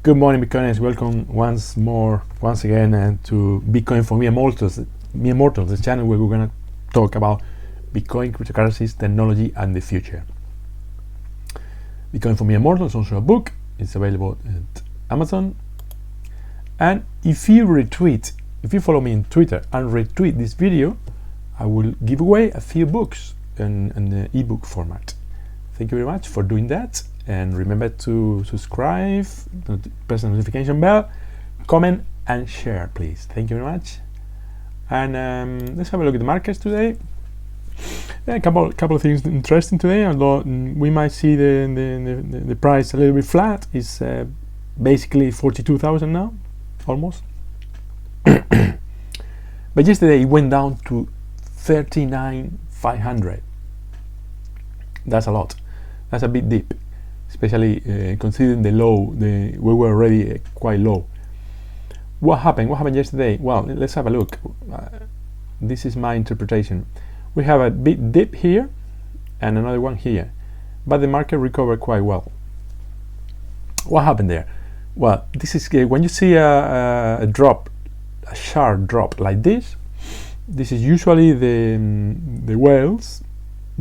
Good morning, Bitcoiners. Welcome once again, to Bitcoin for Me Immortals, the channel where we're going to talk about Bitcoin, cryptocurrencies, technology, and the future. Bitcoin for Me Immortals is also a book. It's available at Amazon. And if you follow me on Twitter and retweet this video, I will give away a few books in the ebook format. Thank you very much for doing that. And remember to subscribe, press the notification bell, comment and share, please. Thank you very much. And let's have a look at the markets today. A couple of things interesting today. Although we might see the price a little bit flat, it's basically 42,000 now, almost. But yesterday it went down to 39,500. That's a lot. That's a big dip. Especially considering the low, we were already quite low. What happened? What happened yesterday? Well, let's have a look. This is my interpretation. We have a big dip here and another one here, but the market recovered quite well. What happened there? Well, this is when you see a drop, a sharp drop like this. This is usually the whales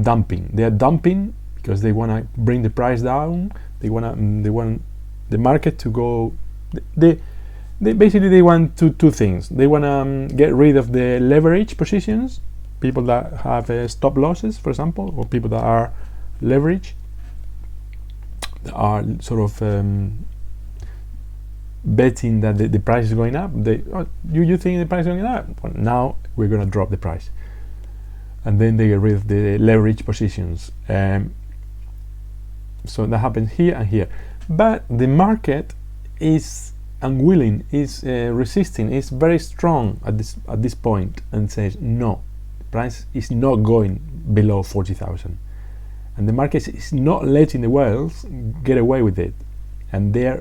dumping. They are dumping because they want to bring the price down. They want the market to go. They basically want two things. They want to get rid of the leverage positions, people that have stop losses, for example, or people that are leverage, that are sort of betting that the price is going up. You think the price is going up? Well, now we're going to drop the price, and then they get rid of the leverage positions. So that happens here and here, but the market is unwilling, is resisting, is very strong at this point, and says no, the price is not going below 40,000, and the market is not letting the whales get away with it, and they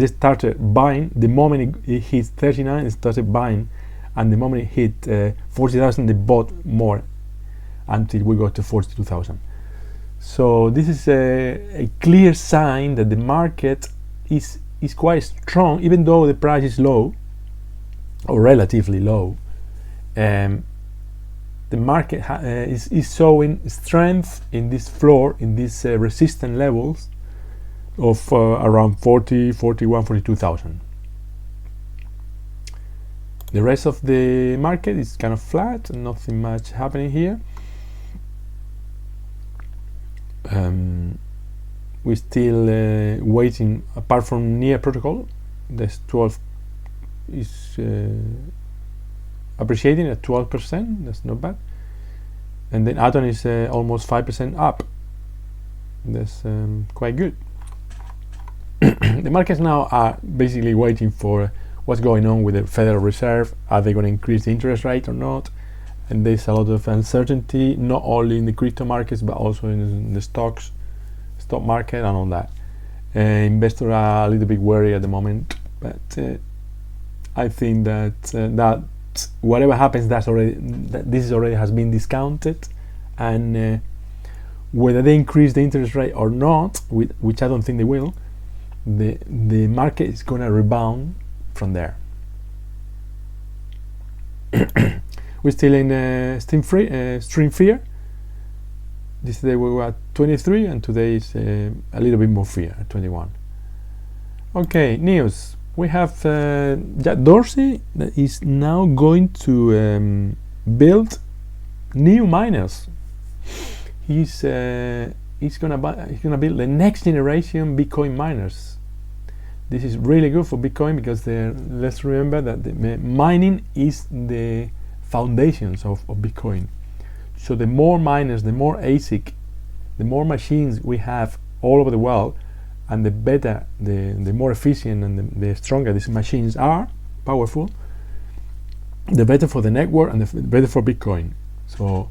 started buying the moment it hit 39. It started buying, and the moment it hit 40,000, they bought more until we got to 42,000. So this is a clear sign that the market is quite strong, even though the price is low or relatively low. The market is showing strength in this floor, in these resistance levels of around 40, 41, 42,000. The rest of the market is kind of flat, nothing much happening here. We're still waiting. Apart from NIA protocol, this 12 is appreciating at 12%. That's not bad. And then Atom is almost 5% up. That's quite good. The markets now are basically waiting for what's going on with the Federal Reserve. Are they going to increase the interest rate or not? And there's a lot of uncertainty, not only in the crypto markets, but also in the stock market and all that. Investors are a little bit worried at the moment, but I think that whatever happens, this already has been discounted, and whether they increase the interest rate or not, which I don't think they will, the market is going to rebound from there. We're still in stream fear. Yesterday we were at 23, and today is a little bit more fear at 21. Okay, news. We have Jack Dorsey that is now going to build new miners. He's gonna build the next generation Bitcoin miners. This is really good for Bitcoin because let's remember that the mining is the foundations of Bitcoin. So the more miners, the more ASIC, the more machines we have all over the world, and the better, the more efficient and the stronger these machines are, powerful, the better for the network and the better for Bitcoin. So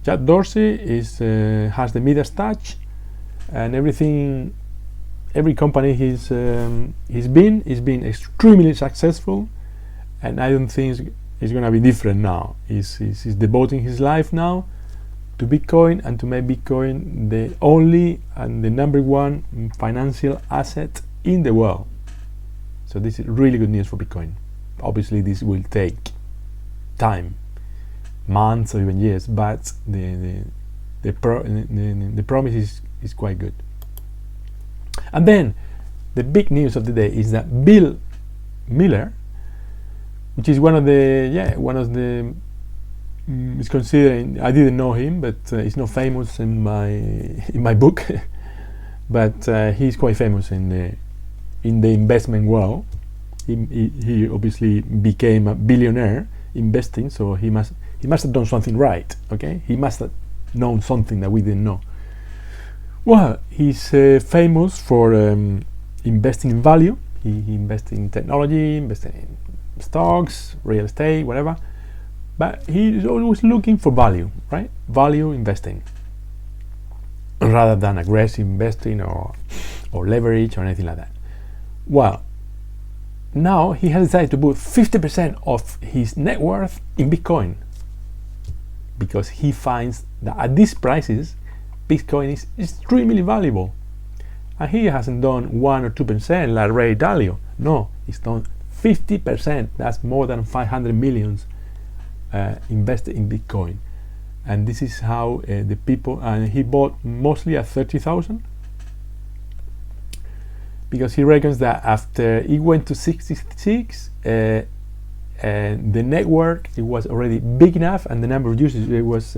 Jack Dorsey has the Midas touch, and every company he's been extremely successful, and I don't think it's going to be different now. He's devoting his life now to Bitcoin and to make Bitcoin the only and the number one financial asset in the world. So this is really good news for Bitcoin. Obviously this will take time, months or even years, but the promise is quite good. And then the big news of the day is that Bill Miller, which is one of the is considered, I didn't know him, but he's not famous in my book, but he's quite famous in the investment world. He obviously became a billionaire investing, so he must have done something right. Okay, he must have known something that we didn't know. Well, he's famous for investing in value. He invests in technology, investing in stocks, real estate, whatever. But he's always looking for value, right? Value investing, rather than aggressive investing or leverage or anything like that. Well, now he has decided to put 50% of his net worth in Bitcoin, because he finds that at these prices, Bitcoin is extremely valuable. And he hasn't done 1 or 2% like Ray Dalio. No, he's done 50%. That's more than 500 millions invested in Bitcoin. And this is how the people, and he bought mostly at 30,000, because he reckons that after it went to 66, the network, it was already big enough, and the number of users, it was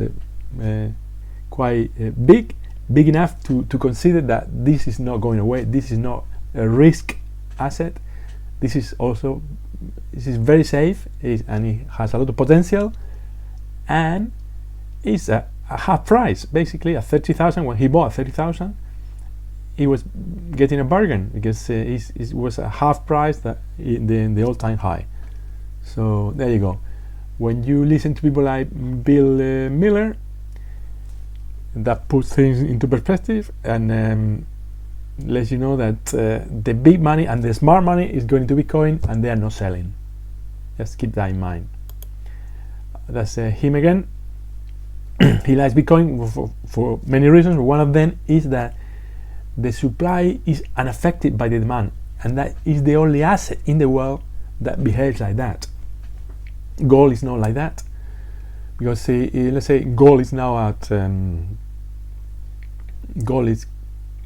quite big enough to consider that this is not going away. This is not a risk asset. This is very safe, and it has a lot of potential, and it's a half price. Basically at 30,000, when he bought 30,000, he was getting a bargain, because it was a half price that in the all-time high. So there you go. When you listen to people like Bill Miller, that puts things into perspective, and lets you know that the big money and the smart money is going to Bitcoin, and they are not selling. Just keep that in mind. That's him again. He likes Bitcoin for many reasons. One of them is that the supply is unaffected by the demand, and that is the only asset in the world that behaves like that. Gold is not like that, because let's say gold is now at gold is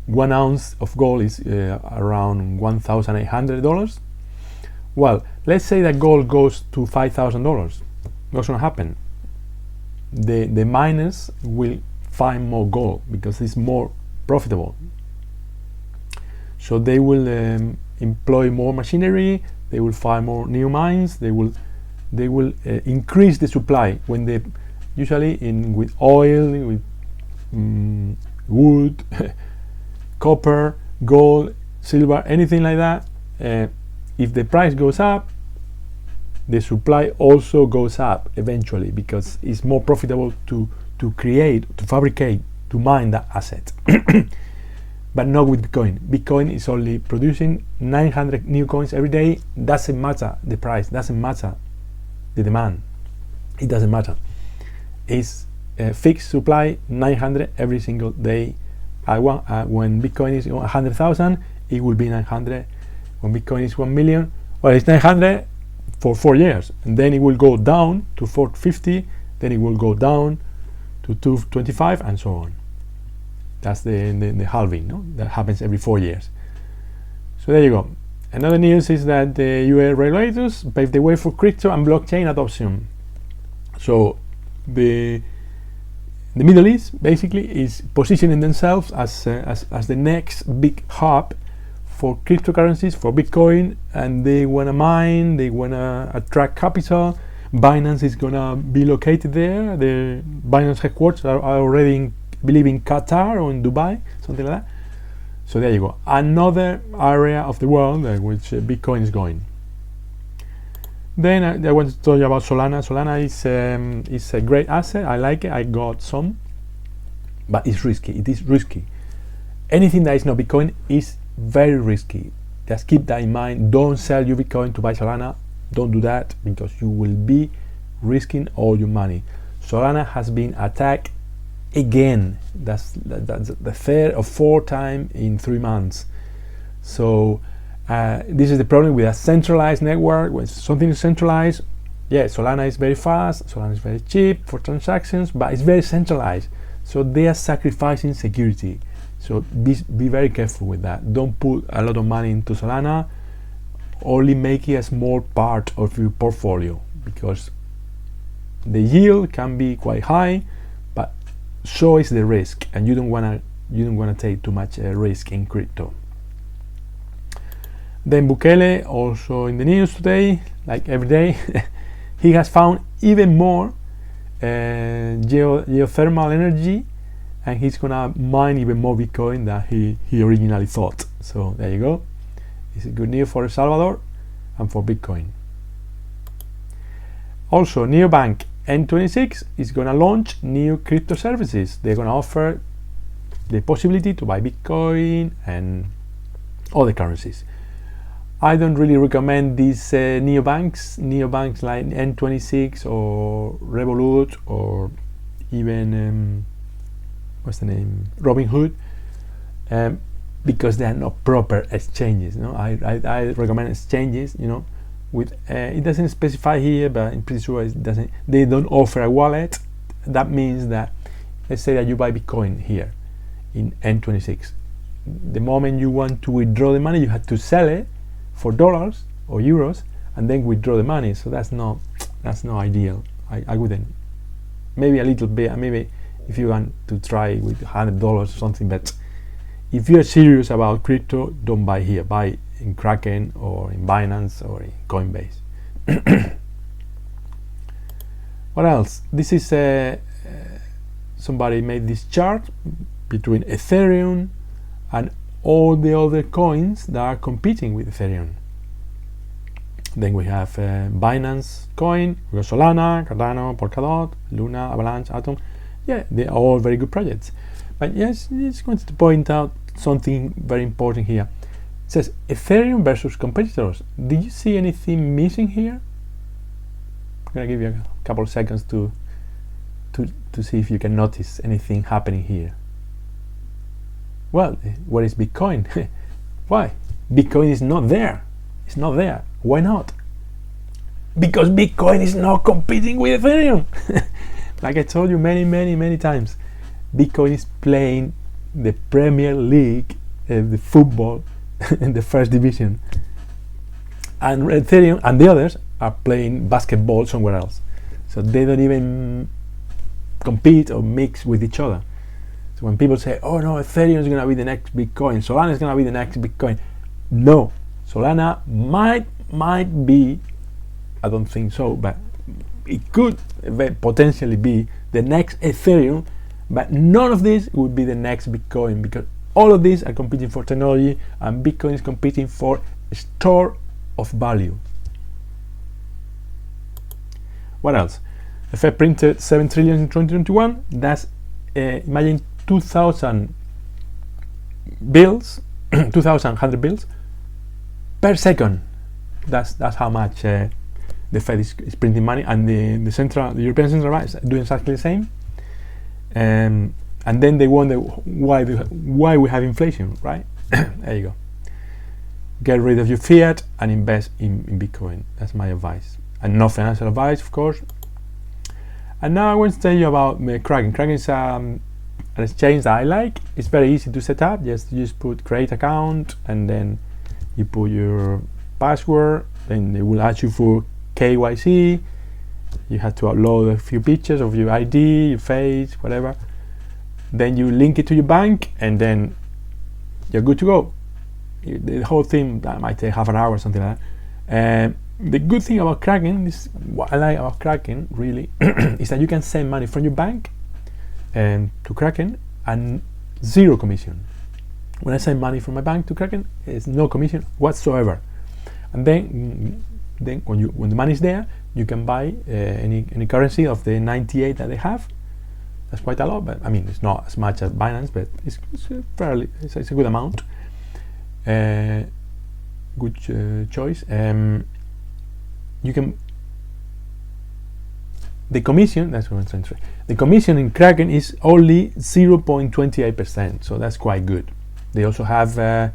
1 ounce of gold is around $1,800. Well, let's say that gold goes to $5,000. What's going to happen? The miners will find more gold because it's more profitable. So they will employ more machinery. They will find more new mines. They will increase the supply. When they usually with oil, with wood, copper, gold, silver, anything like that, if the price goes up, the supply also goes up eventually, because it's more profitable to create, to fabricate, to mine that asset. But not with Bitcoin. Bitcoin is only producing 900 new coins every day. Doesn't matter the price, doesn't matter the demand, it doesn't matter. It's a fixed supply, 900 every single day. When Bitcoin is 100,000, it will be 900. When Bitcoin is 1 million, well, it's 900 for 4 years, and then it will go down to 450, then it will go down to 225, and so on. That's the halving, no? That happens every 4 years. So there you go. Another news is that the US regulators paved the way for crypto and blockchain adoption. So the Middle East basically is positioning themselves as the next big hub for cryptocurrencies, for Bitcoin, and they want to mine, they want to attract capital. Binance is going to be located there. The Binance headquarters are already in, I believe, in Qatar or in Dubai, something like that. So there you go. Another area of the world which Bitcoin is going. Then I want to tell you about Solana. Solana is a great asset. I like it. I got some, but it's risky. It is risky. Anything that is not Bitcoin is very risky. Just keep that in mind. Don't sell your Bitcoin to buy Solana. Don't do that, because you will be risking all your money. Solana has been attacked again. That's the third or fourth time in 3 months. So this is the problem with a centralized network. When something is centralized, yeah, Solana is very fast, Solana is very cheap for transactions, but it's very centralized. So they are sacrificing security. So be very careful with that. Don't put a lot of money into Solana. Only make it a small part of your portfolio, because the yield can be quite high, but so is the risk, and you don't wanna take too much risk in crypto. Then Bukele, also in the news today, like every day, he has found even more geothermal energy, and he's gonna mine even more Bitcoin than he originally thought. So there you go. It's good news for El Salvador and for Bitcoin. Also, neobank N26 is gonna launch new crypto services. They're gonna offer the possibility to buy Bitcoin and other currencies. I don't really recommend these neobanks like N26 or Revolut or even what's the name, Robinhood, because they are not proper exchanges. I recommend exchanges. With it doesn't specify here, but I'm pretty sure it doesn't. They don't offer a wallet. That means that, let's say that you buy Bitcoin here in N26. The moment you want to withdraw the money, you have to sell it for dollars or euros and then withdraw the money. So that's not ideal. I wouldn't. Maybe a little bit. Maybe if you want to try with $100 or something, but if you're serious about crypto, don't buy here. Buy in Kraken or in Binance or in Coinbase. What else? This is somebody made this chart between Ethereum and all the other coins that are competing with Ethereum. Then we have Binance Coin, we got Solana, Cardano, Polkadot, Luna, Avalanche, Atom. Yeah, they are all very good projects. But yes, I just wanted to point out something very important here. It says Ethereum versus competitors. Did you see anything missing here? I'm gonna give you a couple of seconds to see if you can notice anything happening here. Well, what is Bitcoin? Why? Bitcoin is not there. It's not there. Why not? Because Bitcoin is not competing with Ethereum. Like I told you many times, Bitcoin is playing the Premier League, the football in the first division, and Ethereum and the others are playing basketball somewhere else. So they don't even compete or mix with each other. So when people say, oh no, Ethereum is going to be the next Bitcoin, Solana is going to be the next Bitcoin. No, Solana might be, I don't think so, but it could potentially be the next Ethereum, but none of this would be the next Bitcoin, because all of these are competing for technology and Bitcoin is competing for store of value. What else? The Fed printed 7 trillion in 2021. That's imagine 2,000 bills, 2,100 bills per second. That's how much the Fed is printing money, and the European Central Bank is doing exactly the same. And then they wonder why we have inflation, right? There you go. Get rid of your fiat and invest in Bitcoin. That's my advice, and no financial advice, of course. And now I want to tell you about Kraken. Kraken is an exchange that I like. It's very easy to set up. You just put create account, and then you put your password. Then they will ask you for KYC. You have to upload a few pictures of your ID, your face, whatever. Then you link it to your bank, and then you're good to go. The whole thing that might take half an hour or something like that. The good thing about Kraken, what I like about Kraken really, is that you can send money from your bank to Kraken and zero commission. When I send money from my bank to Kraken, it's no commission whatsoever. And then when the money is there, you can buy any currency of the 98 that they have. That's quite a lot, but I mean it's not as much as Binance, but it's a good amount. Good choice. You can. The commission. That's what I'm trying to say. The commission in Kraken is only 0.28%, so that's quite good. They also have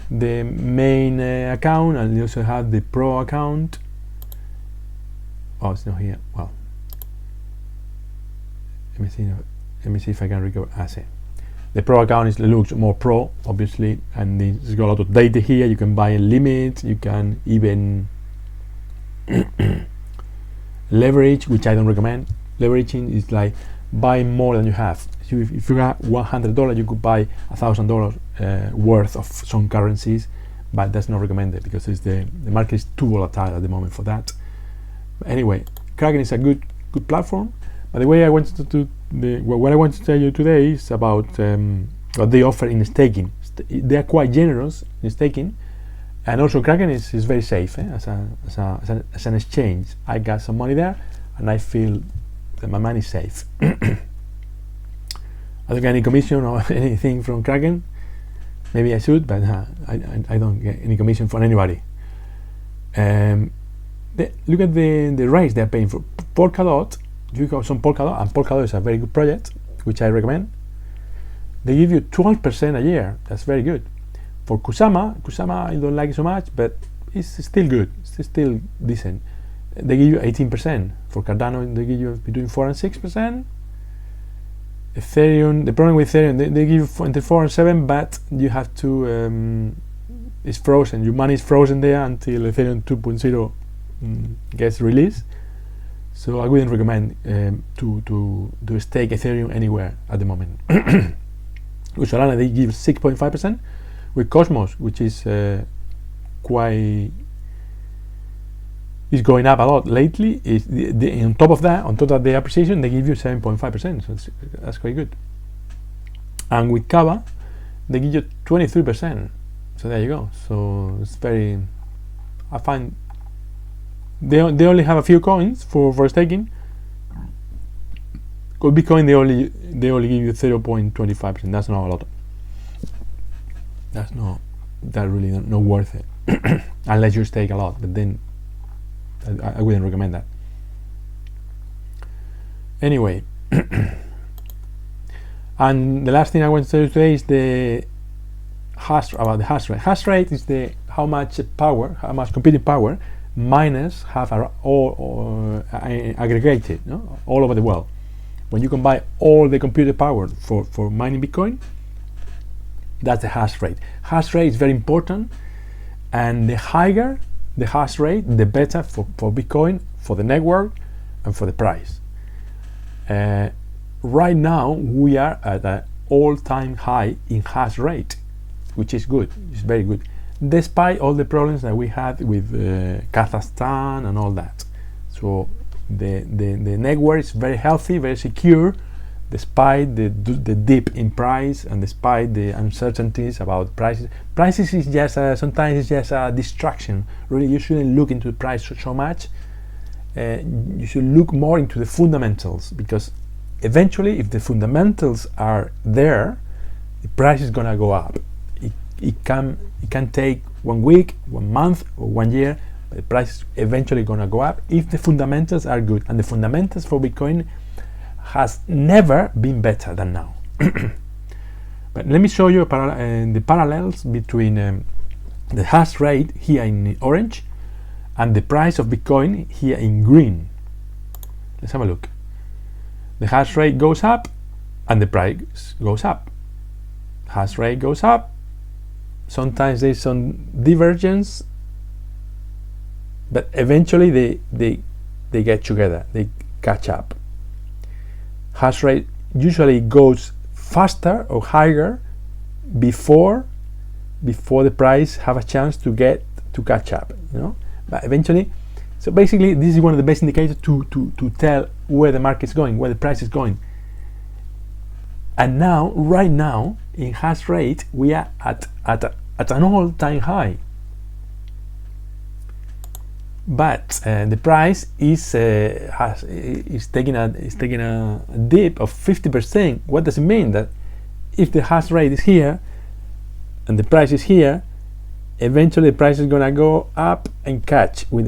the main account, and you also have the pro account. Oh, it's not here. Well, let me see if I can recover. See. The pro account looks more pro, obviously, and it's got a lot of data here. You can buy a limit. You can even leverage, which I don't recommend. Leveraging is like buy more than you have. So if you have $100, you could buy $1,000 worth of some currencies, but that's not recommended because the market is too volatile at the moment for that. But anyway, Kraken is a good platform. But the way I wanted to what I want to tell you today is about what they offer in staking. They are quite generous in staking, and also Kraken is very safe as an exchange. I got some money there, and I feel that my money is safe. I don't get any commission or anything from Kraken. Maybe I should, but I don't get any commission from anybody. Look at the rates they're paying for Polkadot. You got some Polkadot, and Polkadot is a very good project, which I recommend. They give you 12% a year. That's very good. For Kusama I don't like it so much, but it's still good. It's still decent. They give you 18%. For Cardano, they give you between 4 and 6%. Ethereum, the problem with Ethereum, they give you entre 4 and 7, but you have to, it's frozen. Your money is frozen there until Ethereum 2.0 gets released. So I wouldn't recommend to stake Ethereum anywhere at the moment. With Solana, they give 6.5%. With Cosmos, which is is going up a lot lately, on top of the appreciation, they give you 7.5%. So that's quite good. And with Kava, they give you 23%. So there you go. So it's very. I find they only have a few coins for staking. With Bitcoin, they only give you 0.25%. That's not a lot. That's really not worth it, unless you stake a lot. But then I wouldn't recommend that. Anyway, and the last thing I want to tell you today is the hash rate. Hash rate is how much computing power miners have all aggregated, all over the world. When you combine all the computer power for mining Bitcoin, that's the hash rate. Hash rate is very important, and the higher the hash rate, the better for Bitcoin, for the network, and for the price. Right now, we are at an all-time high in hash rate, which is good. It's very good, despite all the problems that we had with Kazakhstan and all that. So the network is very healthy, very secure, despite the dip in price and despite the uncertainties about prices. Prices is just sometimes it's just a distraction. Really, you shouldn't look into the price so much. You should look more into the fundamentals, because eventually, if the fundamentals are there, the price is gonna go up. It can take 1 week, 1 month, or 1 year, but the price is eventually gonna go up if the fundamentals are good. And the fundamentals for Bitcoin has never been better than now. But let me show you the parallels between the hash rate here in orange and the price of Bitcoin here in green. Let's have a look. The hash rate goes up and the price goes up. Hash rate goes up. Sometimes there's some divergence, but eventually they get together, they catch up. Hash rate usually goes faster or higher before the price have a chance to catch up, But eventually, so basically, this is one of the best indicators to tell where the market's going, where the price is going. And now, right now, in hash rate, we are at an all-time high. But the price is taking a dip of 50%. What does it mean? That if the hash rate is here and the price is here, eventually the price is gonna go up and catch with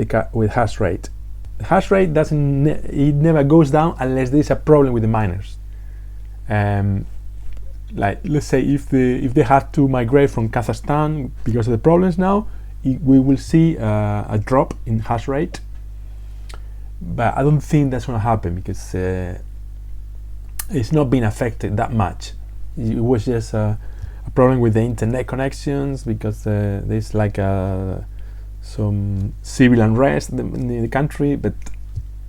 hash rate. The hash rate it never goes down unless there's a problem with the miners. like let's say if they have to migrate from Kazakhstan because of the problems now, we will see a drop in hash rate. But I don't think that's going to happen because it's not been affected that much. It was just a problem with the internet connections because there's like some civil unrest in the country. But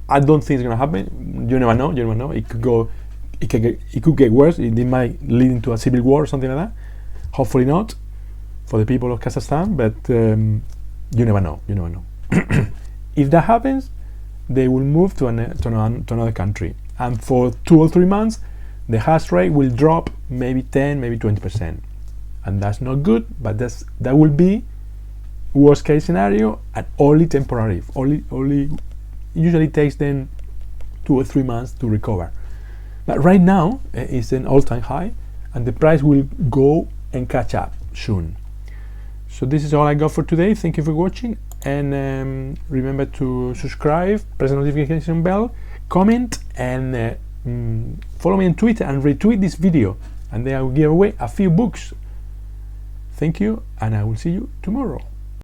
I don't think it's going to happen. You never know. It could go. It could get worse. It might lead into a civil war or something like that. Hopefully not for the people of Kazakhstan. But you never know. If that happens, they will move to another country, and for 2 or 3 months the hash rate will drop maybe 10, maybe 20%, and that's not good. But that will be worst case scenario, and only temporary. Only usually takes them 2 or 3 months to recover. But right now it's an all-time high, and the price will go and catch up soon. So this is all I got for today. Thank you for watching, and remember to subscribe, press the notification bell, comment, and follow me on Twitter and retweet this video, and then I will give away a few books. Thank you, and I will see you tomorrow.